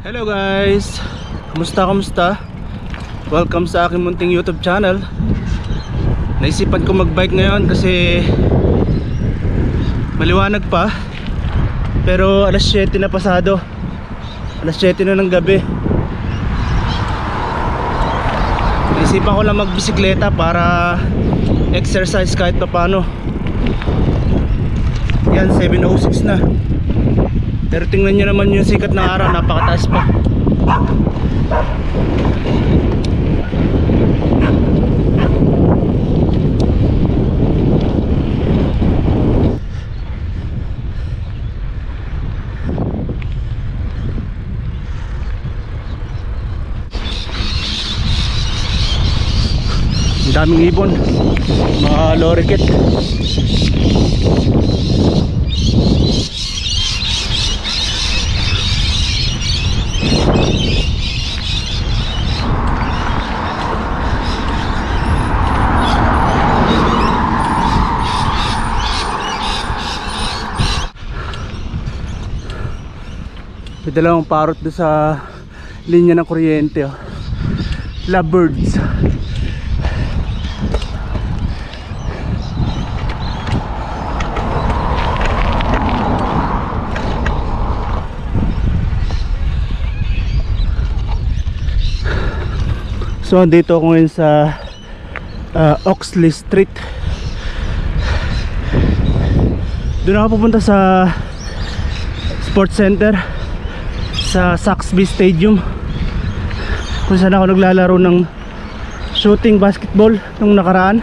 Hello guys, kamusta? Welcome sa aking munting YouTube channel. Naisipan ko magbike ngayon kasi maliwanag pa. Pero alas 7 na pasado. Alas 7 na ng gabi. Naisipan ko lang magbisikleta para exercise kahit pa paano. Yan, 7:06 na. Pero tingnan nyo naman yung sikat ng araw, napakataas pa. Ang daming ibon, mga lorikeet. May dalawang parrot doon sa linya ng kuryente, oh. Lovebirds. So dito ako ngayon sa Oxley Street. Doon ako pupunta sa Sports Center, sa Saxby Stadium, kung saan ako naglalaro ng shooting basketball nung nakaraan.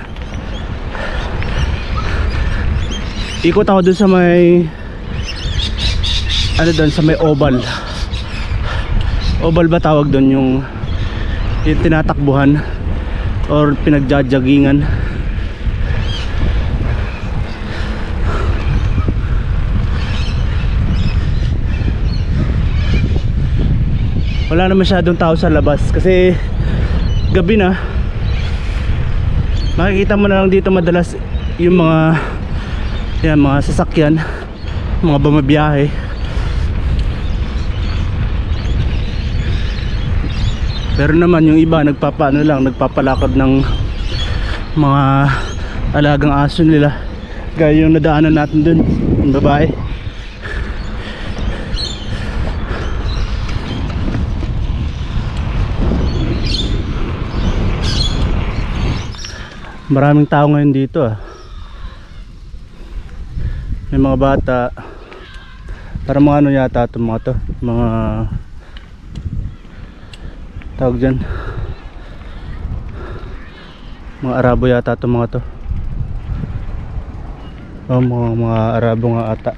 Ikot ako dun sa may sa may oval. Oval ba tawag dun, yung tinatakbuhan or pinagjajagingan. Wala na masyadong tao sa labas kasi gabi na. Makikita mo na lang dito madalas yung mga sasakyan, mga bumabiyahe. Pero naman yung iba nagpapalakad ng mga alagang aso nila, gaya yung nadaanan natin dun, yung babae. Maraming tao ngayon dito, ah. May mga bata, para mga ano yata itong mga to, mga tawag dyan, mga Arabo yata itong mga to. O mga Arabo nga ata.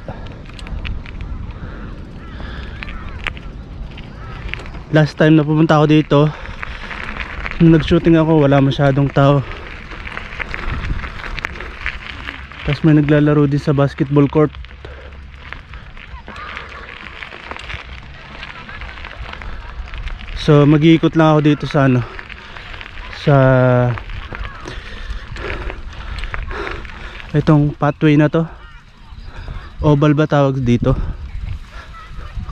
Last time na pumunta ako dito, nung nag-shooting ako, wala masyadong tao. Tapos may naglalaro din sa basketball court. So mag-iikot lang ako dito sa sa itong pathway na to. Oval ba tawag dito?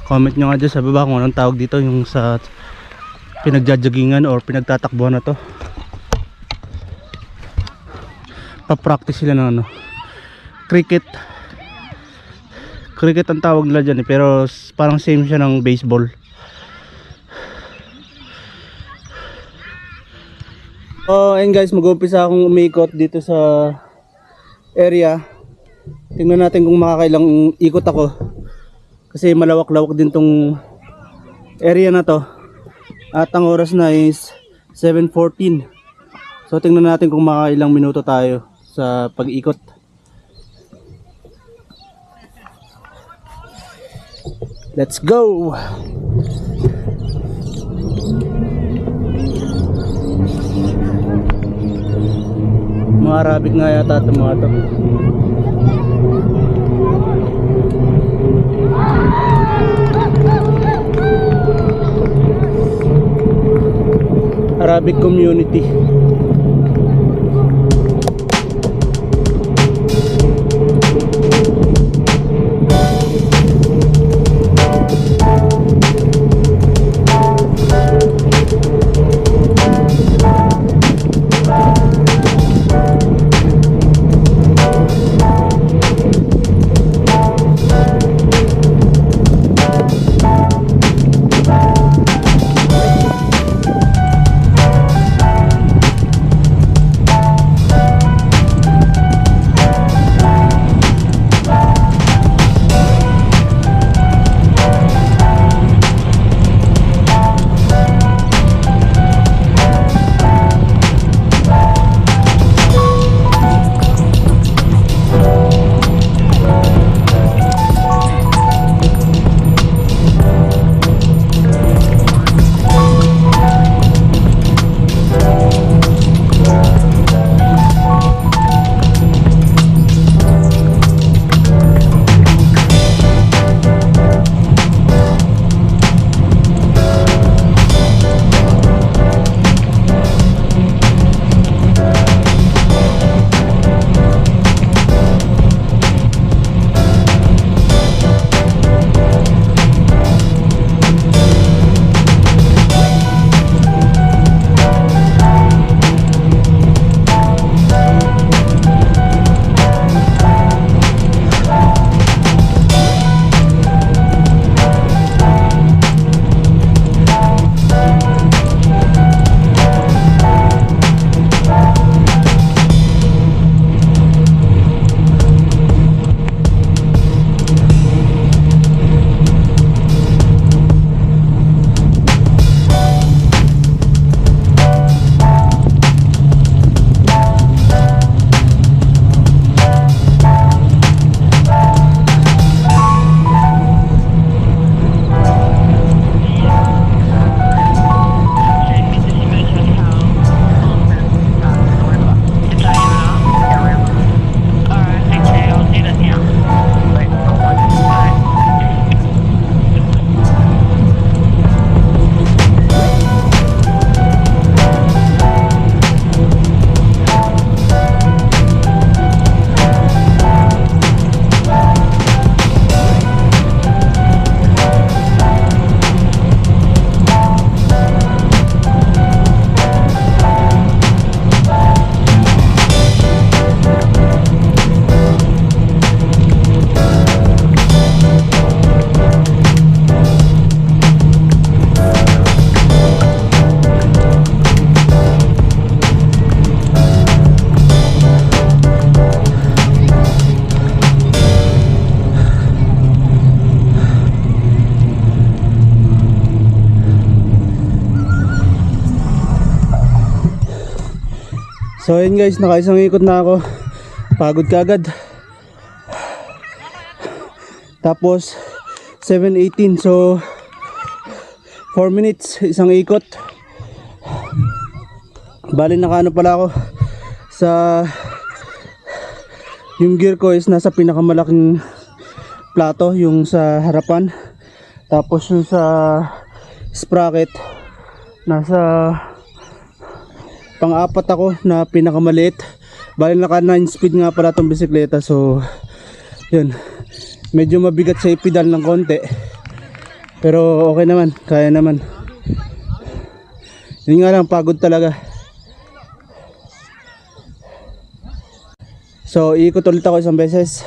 Comment nyo nga dyan sa baba kung anong tawag dito, yung sa pinagjajagingan or pinagtatakbuhan na to. Pa-practice sila ng cricket ang tawag nila dyan, pero parang same siya ng baseball. And guys, mag-uumpisa akong umikot dito sa area. Tingnan natin kung makakailang ikot ako, kasi malawak-lawak din tong area na to. At ang oras na is 7:14. So tingnan natin kung makakailang minuto tayo sa pag-ikot. Let's go! Mga Arabic nga yata itong mga to. Arabic community. So ayun guys, nakaisang ikot na ako. Pagod kagad. Tapos 7:18, so 4 minutes isang ikot. Bali nakaano pala ako sa yung gear ko is nasa pinakamalaking plato, yung sa harapan. Tapos yung sa sprocket nasa pang-apat ako na pinakamaliit. Bali naka 9 speed nga pala tong bisikleta, so yun, medyo mabigat sa ipidal ng konti, pero okay naman, kaya naman. Yun nga lang, pagod talaga. So iikot ulit ako isang beses.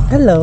Hello.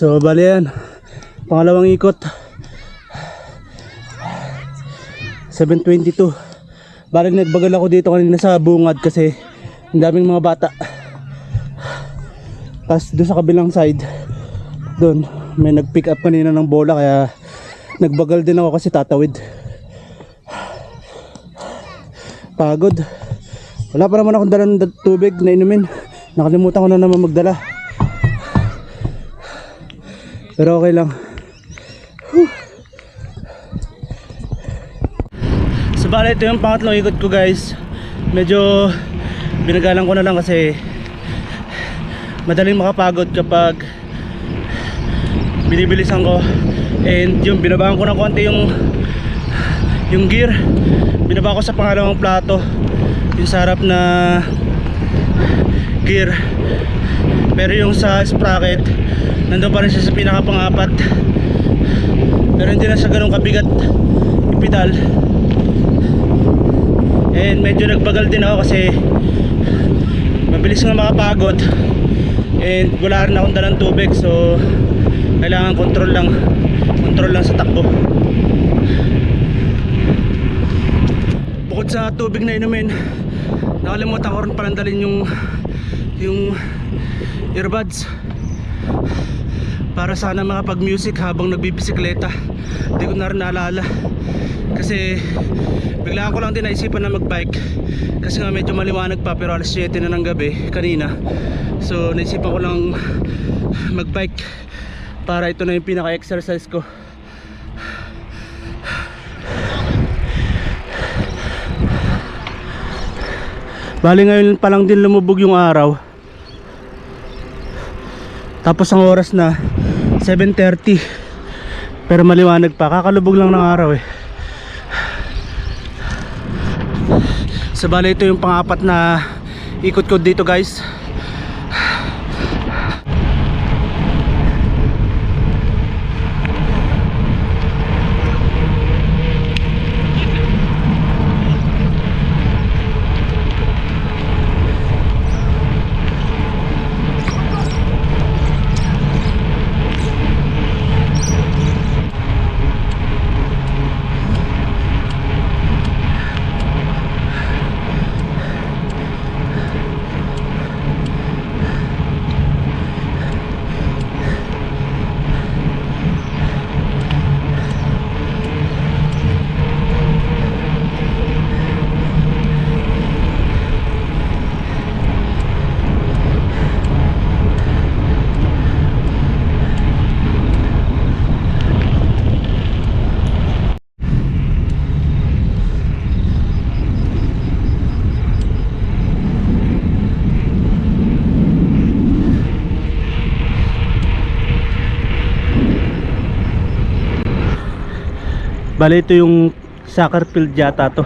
So bali yan, pangalawang ikot, 7:22. Bali nagbagal ako dito kanina sa bungad kasi ang daming mga bata. Tapos doon sa kabilang side, doon may nag-pick up kanina ng bola, kaya Nagbagal din ako kasi tatawid. Pagod. Wala pa naman akong dalang tubig na inumin. Nakalimutan ko na naman magdala. Pero okay lang. So bale, ito yung pangatlong ikot ko guys. Medyo binagalang ko na lang kasi madaling makapagod kapag binibilisan ko. And yung binabaan ko na konti yung gear. Binaba ko sa pangalawang plato yung sa harap na gear. Pero yung sa sprocket nandun pa rin siya sa pinaka pang-apat. Pero hindi na siya ganun kabigat yung pedal. And medyo nagbagal din ako kasi mabilis nga makapagod. And wala rin akong dalang tubig, so kailangan control lang sa takbo. Bukod sa tubig na inumin, nakalimutan ko rin palang dalhin yung earbuds para sana makapag music habang nagbibisikleta. Hindi ko na rin naalala kasi biglaan ko lang din naisipan na magbike kasi nga medyo maliwanag pa, pero alas 7 na ng gabi kanina. So naisipan ko lang magbike para ito na yung pinaka exercise ko. Bali ngayon pa lang din lumubog yung araw. Tapos ang oras na 7:30. Pero maliwanag pa, kakalubog lang ng araw eh. So bali ito yung pang-apat na ikot ko dito guys. Bale ito yung soccer field yata to.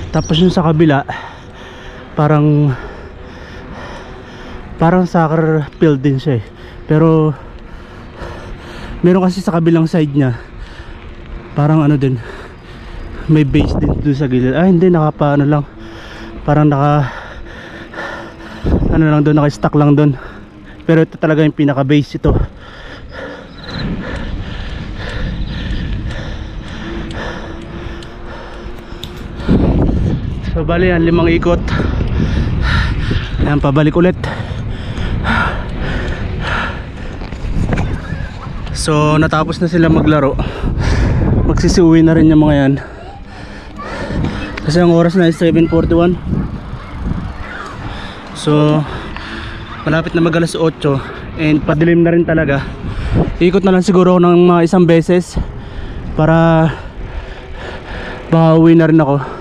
Tapos yung sa kabila parang soccer field din siya eh. Pero meron kasi sa kabilang side niya parang ano din, may base din doon sa gilid. Ah hindi, nakapa ano lang, parang naka ano lang doon, naka-stack lang doon. Pero ito talaga yung pinaka base ito. So bali yan, 5 ikot. Ayan, pabalik ulit. So natapos na sila maglaro. Magsisiuwi na rin yung mga yan. Kasi ang oras na is 7:41. So malapit na mag alas 8. And padilim na rin talaga. Ikot na lang siguro ng mga isang beses para baka uwi na rin ako.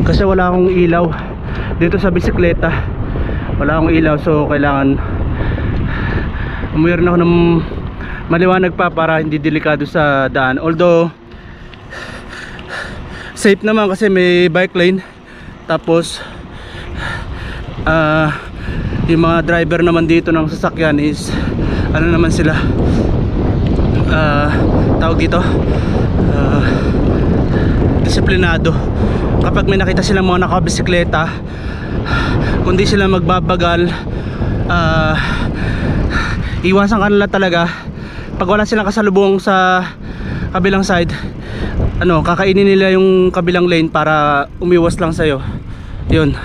Kasi wala akong ilaw dito sa bisikleta. Wala akong ilaw, so kailangan umuwi rin ako ng maliwanag pa para hindi delikado sa daan. Although safe naman kasi may bike lane. Tapos yung mga driver naman dito ng sasakyan is ano naman sila, tawag dito, disiplinado. Kapag may nakita silang mga nakabisikleta, kundi sila magbabagal, iwasan kanila talaga. Pag wala silang kasalubong sa kabilang side, ano, kakainin nila yung kabilang lane para umiwas lang sa'yo. Yun.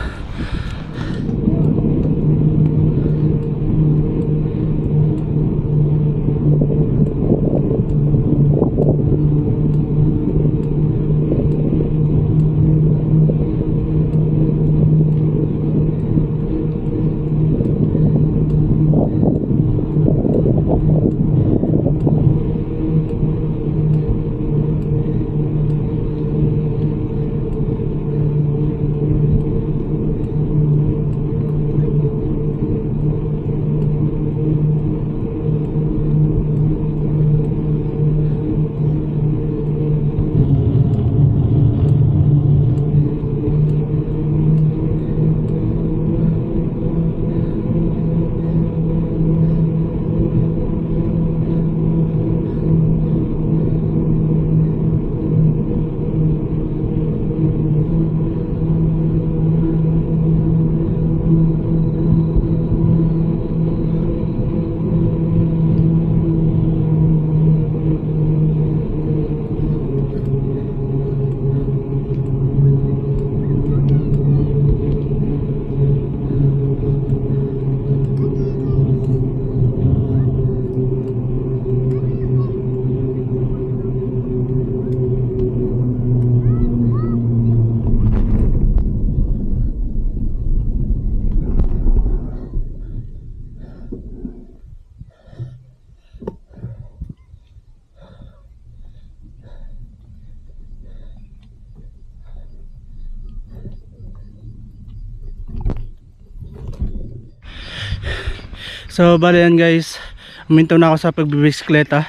So bali yan guys, uminto na ako sa pagbibisikleta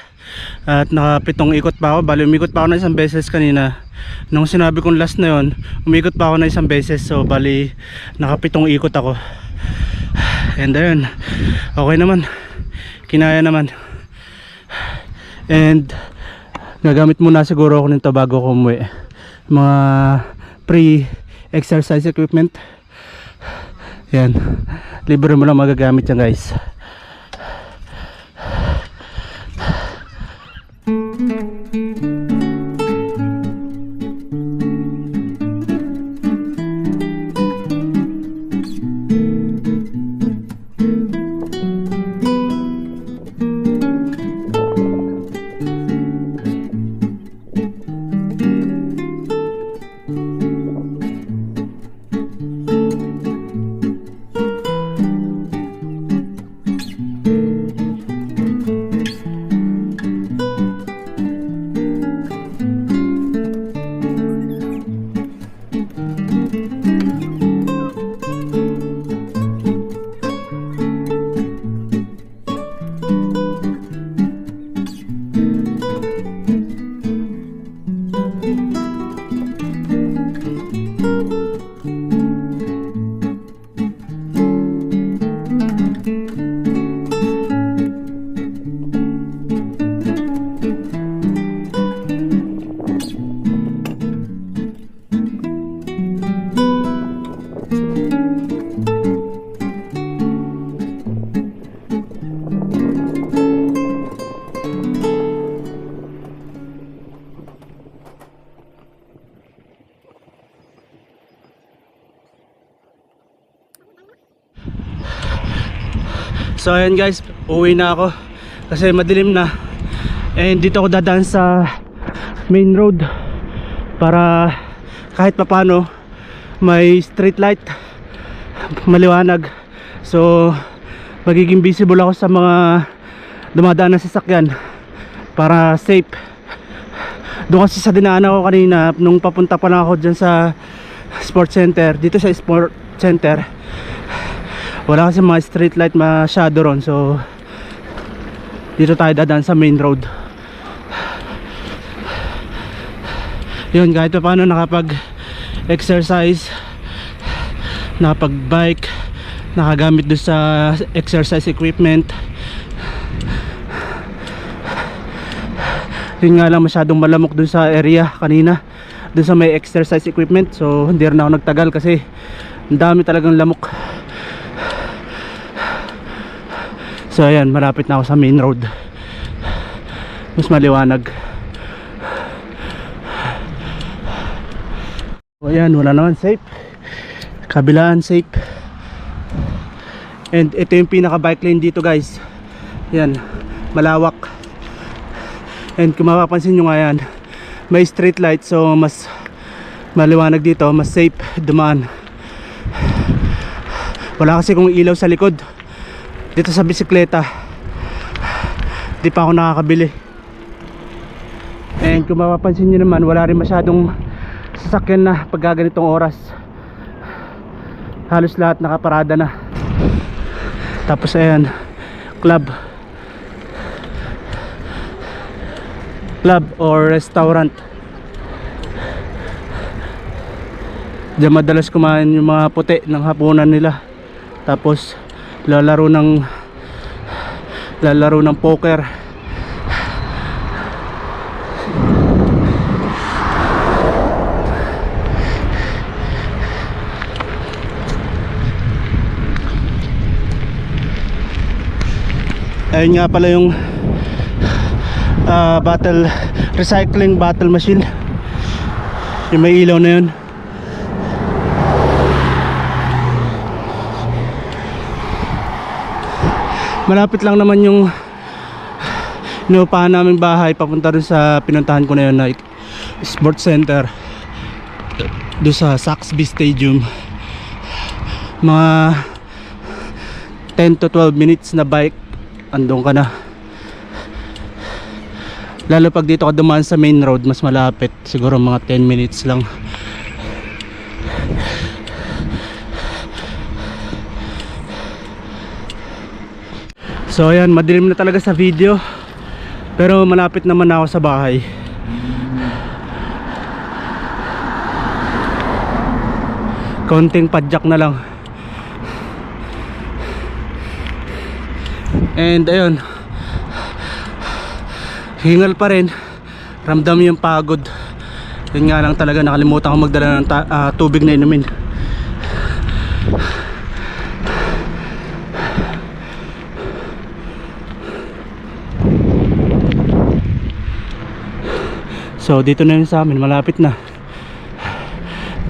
at nakapitong ikot pa ako. Bali umikot pa ako na isang beses kanina. Nung sinabi kong last na yon, umikot pa ako na isang beses. So bali nakapitong ikot ako. And ayun, okay naman, kinaya naman. And gagamit muna siguro ako nito bago ko umuwi, mga pre-exercise equipment. Yan, libre mo lang magagamit yan guys. So ayan guys, uwi na ako kasi madilim na. And dito ako dadaan sa main road para kahit papano may street light, maliwanag. So magiging visible ako sa mga dumadaan na sasakyan para safe. Doon kasi sa dinaanan ko kanina nung papunta pa lang ako dyan sa sports center, dito sa sports center wala kasi mga street light masyado ron. So dito tayo dadaan sa main road. Yun, kahit pa paano nakapag exercise, nakapag bike, nakagamit doon sa exercise equipment. Yun nga lang, masyadong malamok doon sa area kanina, doon sa may exercise equipment. So hindi rin ako nagtagal kasi ang dami talagang lamok. So ayan, malapit na ako sa main road, mas maliwanag. So ayan, wala naman, safe. Kabilaan safe. And ito yung pinaka bike lane dito guys. Yan, malawak. And kung mapapansin nyo nga yan, may street light, so mas maliwanag dito, mas safe dumaan. Wala kasi kung ilaw sa likod. Dito sa bisikleta di pa ako nakakabili. And kung mapapansin nyo naman, wala rin masyadong sasakyan na pag ganitong oras. Halos lahat nakaparada na. Tapos ayan, club or restaurant. Diyan madalas kumain yung mga puti ng hapunan nila. Tapos lalaro ng poker. Ayun nga pala yung recycling battle machine, yung may ilaw na yun. Malapit lang naman yung inuupahan naming bahay papunta rin sa pinuntahan ko na yun na sports center, doon sa Saxby Stadium. Mga 10 to 12 minutes na bike, andun ka na. Lalo pag dito ka dumaan sa main road, mas malapit, siguro mga 10 minutes lang. So ayan, madilim na talaga sa video. Pero malapit naman ako sa bahay. Konting padjak na lang. And ayun, hingal pa rin. Ramdam yung pagod. Yun nga lang talaga, nakalimutan ko magdala ng tubig na inumin. So dito na yun sa amin, malapit na.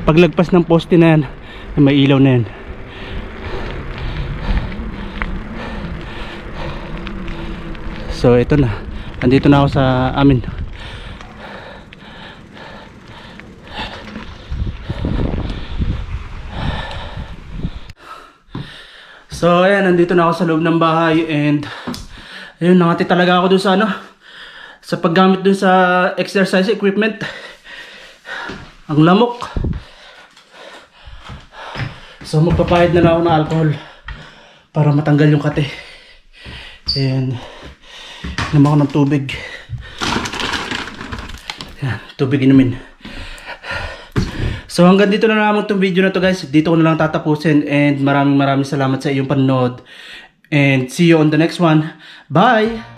Paglagpas ng poste na yan, may ilaw na yan. So ito na, andito na ako sa amin. So ayan, nandito na ako sa loob ng bahay. And ayun, nangati talaga ako dun sa sa paggamit dun sa exercise equipment. Ang lamok. So magpapahid na lang ako ng alcohol para matanggal yung kate. And naman ako ng tubig. Yan, tubig inumin. So hanggang dito na naman itong video na to guys. Dito ko na lang tatapusin. And maraming salamat sa iyong panonood. And see you on the next one. Bye!